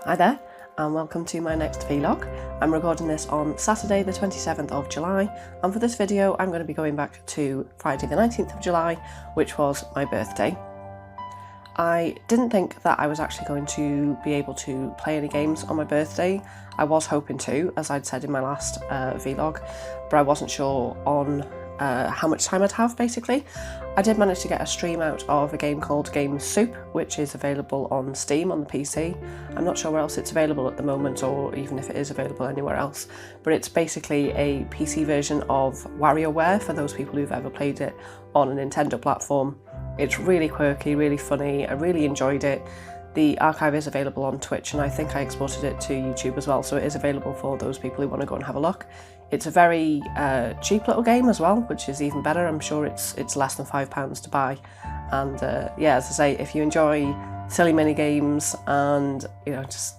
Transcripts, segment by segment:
Hi there, and welcome to my next vlog. I'm recording this on Saturday the 27th of July, and for this video I'm going to be going back to Friday the 19th of July, which was my birthday. I didn't think that I was actually going to be able to play any games on my birthday. I was hoping to, as I'd said in my last vlog, but I wasn't sure on how much time I'd have, basically. I did manage to get a stream out of a game called Game Soup, which is available on Steam on the PC. I'm not sure where else it's available at the moment, or even if it is available anywhere else, but it's basically a PC version of WarioWare for those people who've ever played it on a Nintendo platform. It's really quirky, really funny, I really enjoyed it. The archive is available on Twitch, and I think I exported it to YouTube as well, so it is available for those people who want to go and have a look. It's a very cheap little game as well, which is even better. I'm sure it's less than £5 to buy. And yeah, as I say, if you enjoy silly mini games and just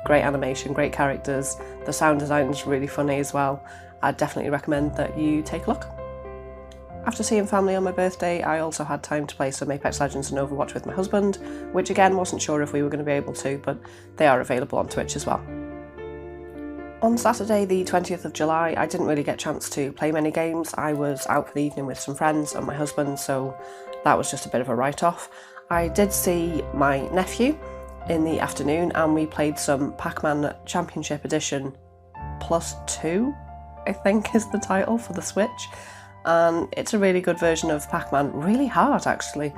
great animation, great characters, the sound design is really funny as well, I'd definitely recommend that you take a look. After seeing family on my birthday, I also had time to play some Apex Legends and Overwatch with my husband, which again wasn't sure if we were going to be able to, but they are available on Twitch as well. On Saturday the 20th of July, I didn't really get a chance to play many games. I was out for the evening with some friends and my husband, so that was just a bit of a write-off. I did see my nephew in the afternoon and we played some Pac-Man Championship Edition +2, I think is the title, for the Switch. And it's a really good version of Pac-Man, really hard actually.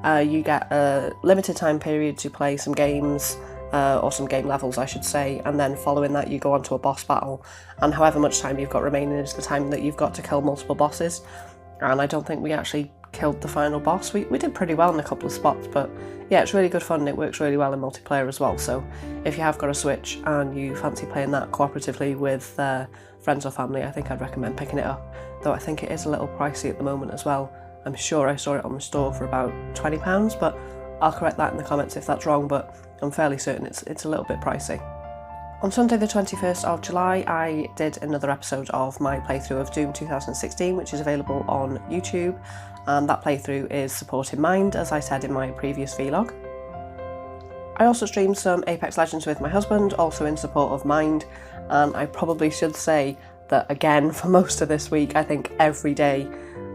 You get a limited time period to play some games, or some game levels I should say, and then following that you go on to a boss battle, and however much time you've got remaining is the time that you've got to kill multiple bosses. And I don't think we actually killed the final boss. We did pretty well in a couple of spots, but yeah, it's really good fun and it works really well in multiplayer as well. So if you have got a Switch and you fancy playing that cooperatively with friends or family, I think I'd recommend picking it up, though I think it is a little pricey at the moment as well. I'm sure I saw it on the store for about £20, but I'll correct that in the comments if that's wrong, but I'm fairly certain it's a little bit pricey. On Sunday the 21st of July, I did another episode of my playthrough of Doom 2016, which is available on YouTube, and that playthrough is supporting Mind, as I said in my previous vlog. I also streamed some Apex Legends with my husband, also in support of Mind, and I probably should say that again for most of this week, I think every day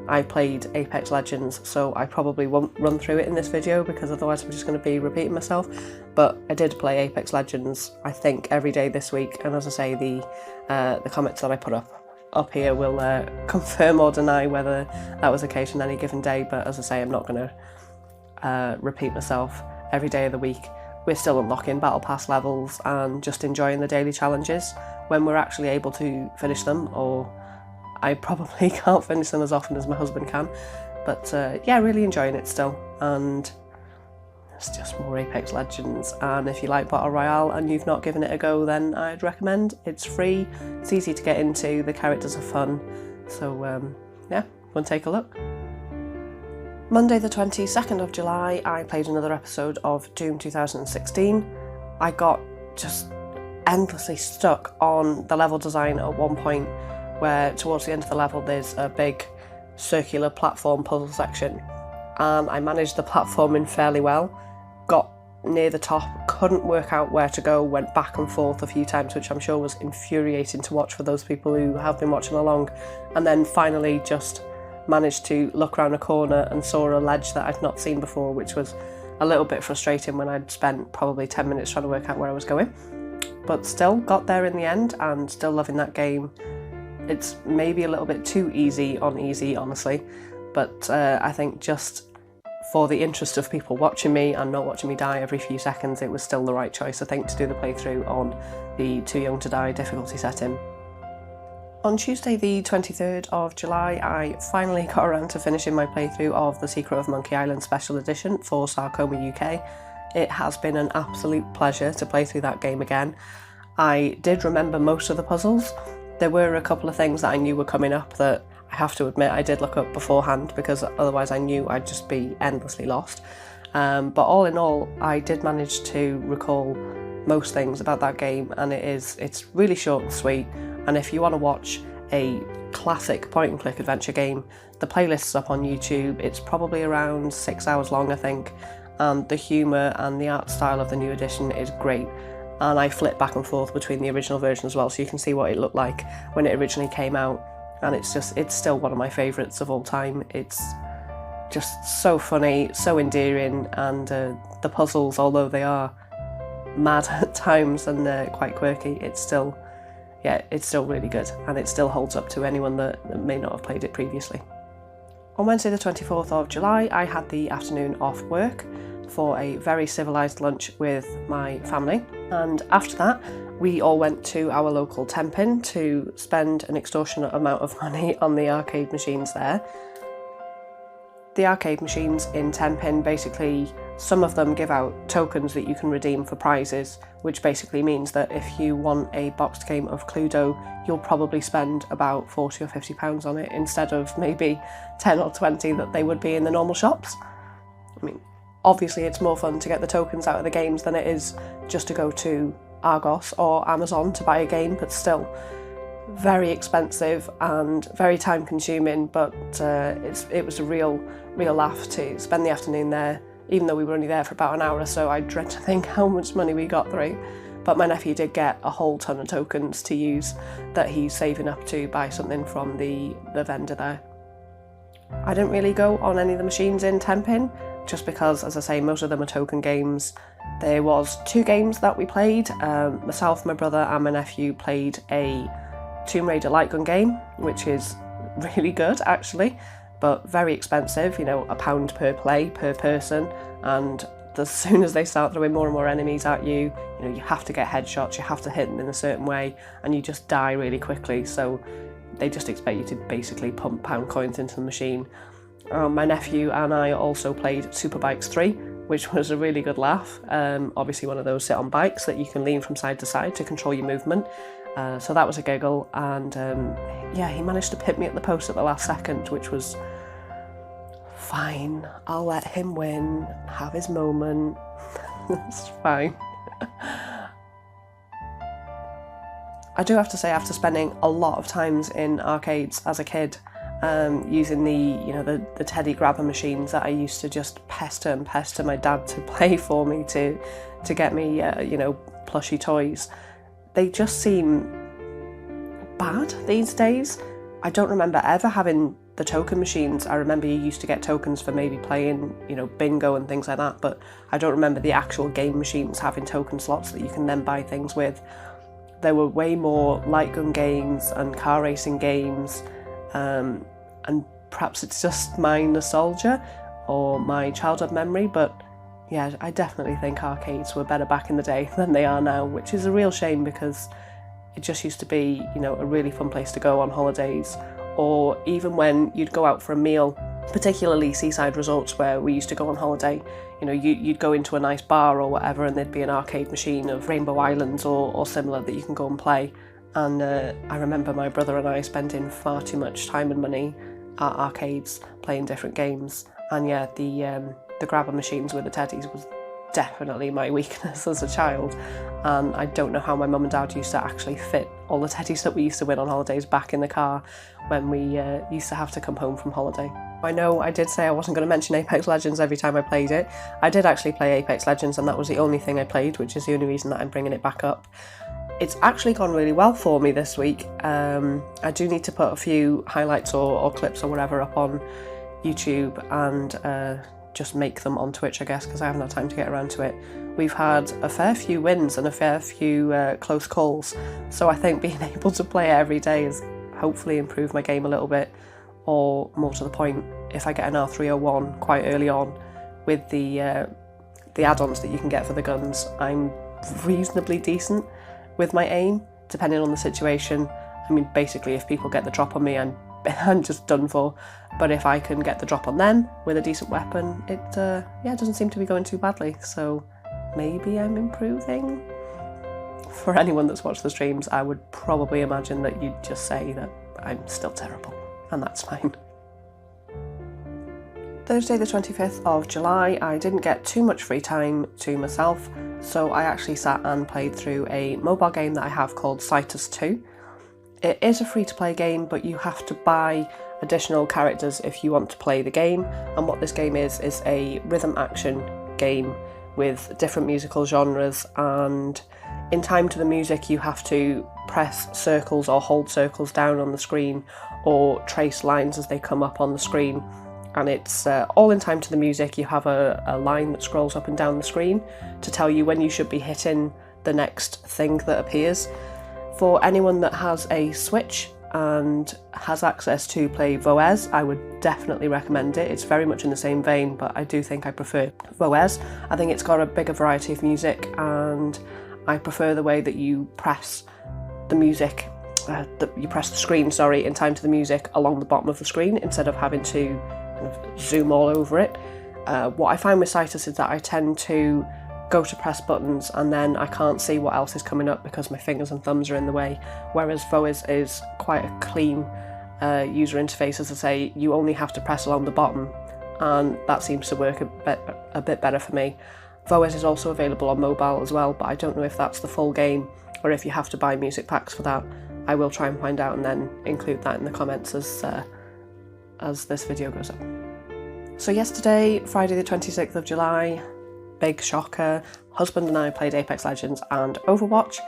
I played Apex Legends, so I probably won't run through it in this video because otherwise I'm just going to be repeating myself. But I did play Apex Legends, I think, every day this week, and as I say, the comments that I put up here will confirm or deny whether that was the case on any given day. But as I say, I'm not going to repeat myself every day of the week. We're still unlocking Battle Pass levels and just enjoying the daily challenges when we're actually able to finish them, or I probably can't finish them as often as my husband can, but yeah, really enjoying it still, and it's just more Apex Legends. And if you like Battle Royale and you've not given it a go, then I'd recommend. It's free, it's easy to get into, the characters are fun, so yeah, go and take a look. Monday the 22nd of July, I played another episode of Doom 2016. I got just endlessly stuck on the level design at one point, where towards the end of the level there's a big circular platform puzzle section, and I managed the platforming fairly well, got near the top, couldn't work out where to go, went back and forth a few times, which I'm sure was infuriating to watch for those people who have been watching along, and then finally just managed to look around a corner and saw a ledge that I'd not seen before, which was a little bit frustrating when I'd spent probably 10 minutes trying to work out where I was going, but still got there in the end and still loving that game. It's maybe a little bit too easy on easy, honestly, but I think just for the interest of people watching me and not watching me die every few seconds, it was still the right choice, I think, to do the playthrough on the Too Young to Die difficulty setting. On Tuesday the 23rd of July, I finally got around to finishing my playthrough of The Secret of Monkey Island Special Edition for Sarcoma UK. It has been an absolute pleasure to play through that game again. I did remember most of the puzzles. There were a couple of things that I knew were coming up that I have to admit I did look up beforehand, because otherwise I knew I'd just be endlessly lost. But all in all, I did manage to recall most things about that game, and it's really short and sweet. And if you want to watch a classic point and click adventure game, the playlist is up on YouTube. It's probably around 6 hours long, I think, and the humour and the art style of the new edition is great. and I flip back and forth between the original version as well, so you can see what it looked like when it originally came out, and it's still one of my favourites of all time. It's just so funny, so endearing, and the puzzles, although they are mad at times and quite quirky, it's still really good, and it still holds up to anyone that may not have played it previously. On Wednesday the 24th of July, I had the afternoon off work for a very civilised lunch with my family, and after that we all went to our local Tenpin to spend an extortionate amount of money on the arcade machines there. The arcade machines in Tenpin, basically, some of them give out tokens that you can redeem for prizes, which basically means that if you want a boxed game of Cluedo, you'll probably spend about £40 or £50 on it instead of maybe 10 or 20 that they would be in the normal shops. I mean, obviously it's more fun to get the tokens out of the games than it is just to go to Argos or Amazon to buy a game, but still very expensive and very time consuming, but it was a real laugh to spend the afternoon there, even though we were only there for about an hour or so. I dread to think how much money we got through, but my nephew did get a whole ton of tokens to use that he's saving up to buy something from the vendor there. I didn't really go on any of the machines in Tenpin, just because, as I say, most of them are token games. There was 2 games that we played. Myself, my brother and my nephew played a Tomb Raider light gun game, which is really good actually, but very expensive, you know, £1 per play per person, and as soon as they start throwing more and more enemies at you, you know, you have to get headshots, you have to hit them in a certain way, and you just die really quickly, so they just expect you to basically pump pound coins into the machine. My nephew and I also played Superbikes 3, which was a really good laugh. Obviously one of those sit-on bikes that you can lean from side to side to control your movement. So that was a giggle, and yeah, he managed to pit me at the post at the last second, which was fine. I'll let him win, have his moment. It's fine. I do have to say, after spending a lot of times in arcades as a kid, using the teddy grabber machines that I used to just pester my dad to play for me to get me plushy toys, they just seem bad these days. I don't remember ever having the token machines. I remember you used to get tokens for maybe playing, bingo and things like that, but I don't remember the actual game machines having token slots that you can then buy things with. There were way more light gun games and car racing games, and perhaps it's just my nostalgia or my childhood memory, but yeah, I definitely think arcades were better back in the day than they are now, which is a real shame, because it just used to be, a really fun place to go on holidays, or even when you'd go out for a meal, particularly seaside resorts where we used to go on holiday. You'd go into a nice bar or whatever, and there'd be an arcade machine of Rainbow Islands or similar that you can go and play. And I remember my brother and I spending far too much time and money at arcades playing different games. And yeah, the grabber machines with the teddies was definitely my weakness as a child, and I don't know how my mum and dad used to actually fit all the teddies that we used to win on holidays back in the car when we used to have to come home from holiday. I know I did say I wasn't going to mention Apex Legends every time I played it. I did actually play Apex Legends, and that was the only thing I played, which is the only reason that I'm bringing it back up. It's actually gone really well for me this week. I do need to put a few highlights or clips or whatever up on YouTube and just make them on Twitch, I guess, because I haven't had time to get around to it. We've had a fair few wins and a fair few close calls, so I think being able to play it every day has hopefully improved my game a little bit, or more to the point, if I get an R301 quite early on with the add-ons that you can get for the guns, I'm reasonably decent with my aim, depending on the situation. I mean, basically, if people get the drop on me, I'm just done for. But if I can get the drop on them with a decent weapon, it doesn't seem to be going too badly. So maybe I'm improving. For anyone that's watched the streams, I would probably imagine that you'd just say that I'm still terrible, and that's fine. Thursday the 25th of July, I didn't get too much free time to myself, so I actually sat and played through a mobile game that I have called Situs 2. It is a free-to-play game, but you have to buy additional characters if you want to play the game, and what this game is a rhythm action game with different musical genres, and in time to the music you have to press circles or hold circles down on the screen or trace lines as they come up on the screen, and it's all in time to the music. You have a line that scrolls up and down the screen to tell you when you should be hitting the next thing that appears. For anyone that has a Switch and has access to play Voez, I would definitely recommend it. It's very much in the same vein, but I do think I prefer Voez. I think it's got a bigger variety of music, and I prefer the way that you press the music, you press the screen, sorry, in time to the music along the bottom of the screen instead of having to kind of zoom all over it. What I find with Situs is that I tend to go to press buttons and then I can't see what else is coming up because my fingers and thumbs are in the way, whereas Voez is quite a clean user interface. As I say, you only have to press along the bottom, and that seems to work a bit better for me. Voez is also available on mobile as well, but I don't know if that's the full game or if you have to buy music packs for that. I will try and find out and then include that in the comments as this video goes up. So yesterday, Friday the 26th of July, big shocker, husband and I played Apex Legends and Overwatch.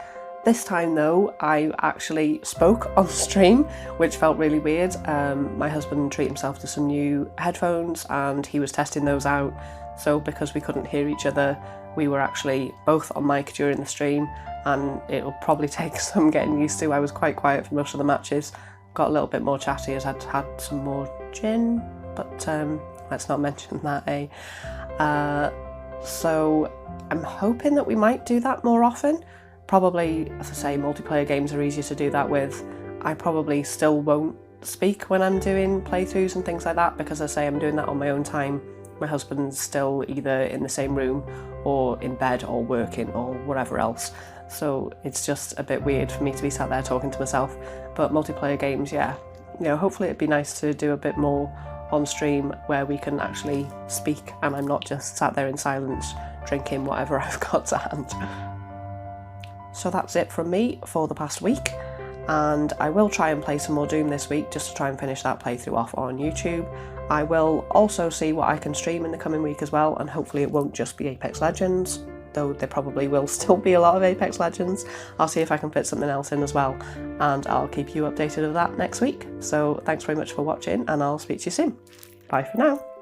This time though, I actually spoke on stream, which felt really weird. My husband treated himself to some new headphones and he was testing those out. So because we couldn't hear each other, we were actually both on mic during the stream, and it'll probably take some getting used to. I was quite quiet for most of the matches, got a little bit more chatty as I'd had some more gin, but let's not mention that, eh? So I'm hoping that we might do that more often. Probably, as I say, multiplayer games are easier to do that with. I probably still won't speak when I'm doing playthroughs and things like that, because as I say, I'm doing that on my own time. My husband's still either in the same room or in bed or working or whatever else. So it's just a bit weird for me to be sat there talking to myself. But multiplayer games, yeah, you know, hopefully it'd be nice to do a bit more on stream where we can actually speak and I'm not just sat there in silence drinking whatever I've got to hand. So that's it from me for the past week, and I will try and play some more Doom this week just to try and finish that playthrough off on YouTube. I will also see what I can stream in the coming week as well, and hopefully it won't just be Apex Legends, though there probably will still be a lot of Apex Legends. I'll see if I can fit something else in as well, and I'll keep you updated of that next week. So thanks very much for watching, and I'll speak to you soon. Bye for now.